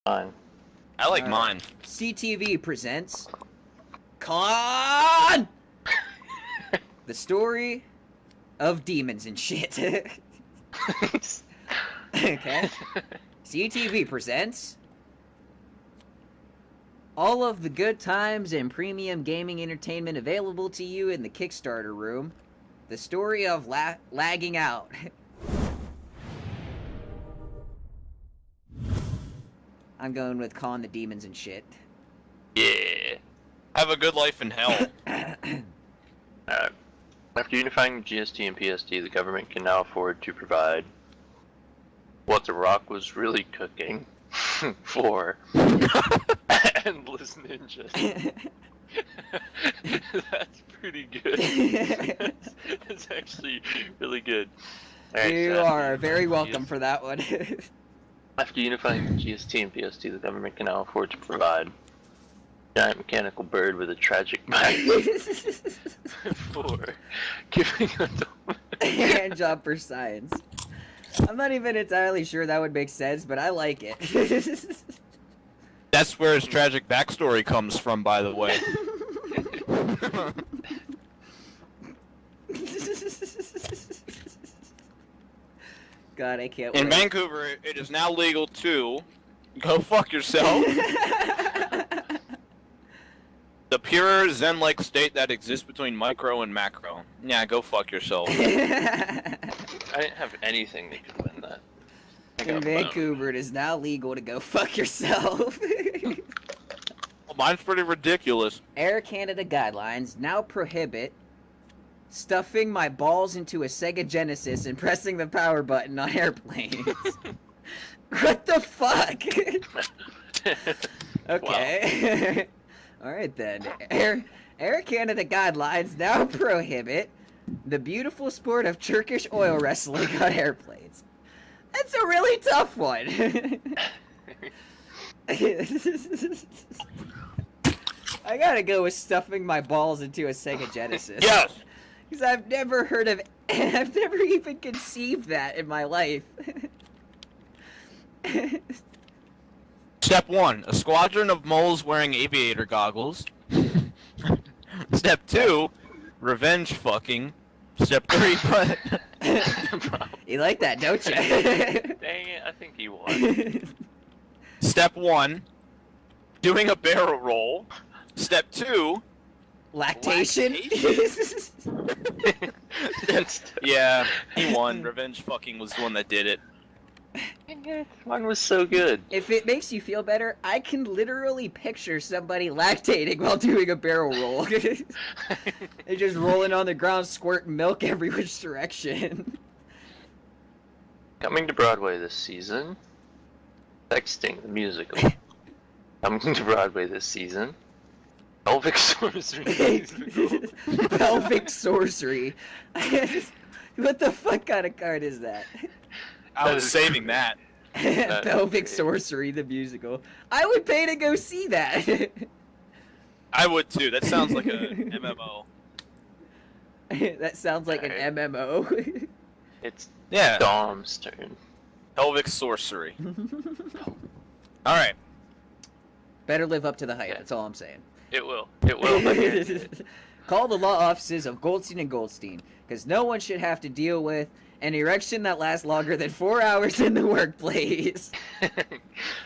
Fine. I like mine. CTV presents Con! The story of demons and shit. Okay. CTV presents all of the good times and premium gaming entertainment available to you in the Kickstarter room. The story of lagging out. I'm going with Con the demons and shit. Yeah. Have a good life in hell. After unifying GST and PST, the government can now afford to provide what The Rock was really cooking for endless ninjas. That's pretty good. That's actually really good. Right, You so are very welcome for that one. After unifying GST and PST, the government can now afford to provide a giant mechanical bird with a tragic back for giving adult Hand job for science. I'm not even entirely sure that would make sense, but I like it. That's where his tragic backstory comes from, by the way. God, I can't In wait. Vancouver, it is now legal to go fuck yourself. The pure Zen-like state that exists between micro and macro. Yeah, go fuck yourself. I didn't have anything that could win that. In Vancouver, it is now legal to go fuck yourself. Well, mine's pretty ridiculous. Air Canada guidelines now prohibit stuffing my balls into a Sega Genesis and pressing the power button on airplanes. What the fuck? Okay. Alright then. Air Canada guidelines now prohibit the beautiful sport of Turkish oil wrestling on airplanes. That's a really tough one. I gotta go with stuffing my balls into a Sega Genesis. Yes! Because I've never heard of... I've never even conceived that in my life. Step 1. A squadron of moles wearing aviator goggles. Step 2. Revenge fucking. Step 3. You like that, don't you? Dang it, I think he won. Step 1. Doing a barrel roll. Step 2. Lactation? Yeah, he won. Revenge fucking was the one that did it. Mine was so good. If it makes you feel better, I can literally picture somebody lactating while doing a barrel roll. They're just rolling on the ground, squirting milk every which direction. Coming to Broadway this season. Texting the musical. Coming to Broadway this season. Pelvic Sorcery musical. Pelvic sorcery. What the fuck kind of card is that? I was saving that. Pelvic sorcery, the musical. I would pay to go see that. I would too. That sounds like a MMO. That sounds like an MMO. It's Yeah. Dom's turn. Pelvic sorcery. Alright. Better live up to the hype, that's all I'm saying. It will. It will. I guarantee it. Call the law offices of Goldstein and Goldstein, because no one should have to deal with an erection that lasts longer than 4 hours in the workplace.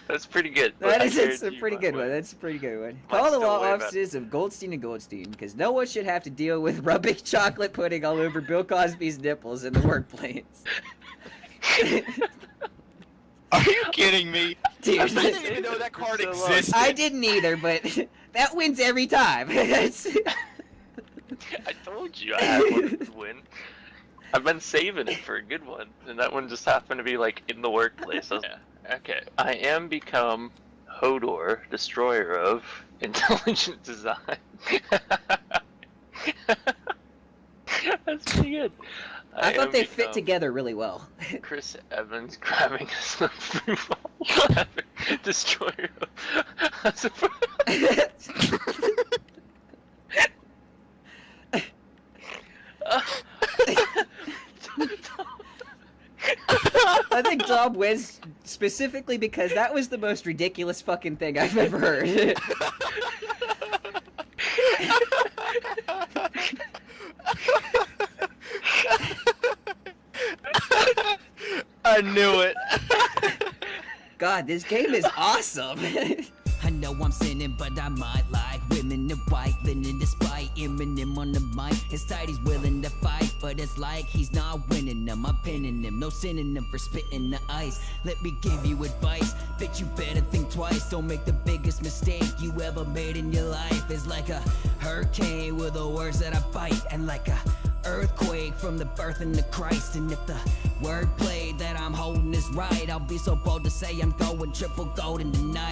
That's pretty good. It's a pretty good one. That's a pretty good one. Call the law still way offices of Goldstein and Goldstein, because no one should have to deal with rubbing chocolate pudding all over Bill Cosby's nipples in the workplace. Are you kidding me? Dude, I didn't even know that card So long. existed. I didn't either, but that wins every time. I told you I had one to win. I've been saving it for a good one, and that one just happened to be like in the workplace. Yeah. Okay. I am become Hodor, destroyer of intelligent design. That's pretty good. I thought they fit become together really well. Chris Evans grabbing a free fall. Destroyer of... I think Tom wins specifically because that was the most ridiculous fucking thing I've ever heard. I knew it. God, this game is awesome. I know I'm sinning, but I might like women in white, linen despite Eminem on the mic. His tight, he's willing to fight, but it's like he's not winning them. I'm pinning him, no synonym for spitting the ice. Let me give you advice, bitch, you better think twice. Don't make the biggest mistake you ever made in your life. It's like a hurricane with the words that I bite, and like a earthquake from the birth into Christ. And if the wordplay that I'm holding is right, I'll be so bold to say I'm going triple gold in the night.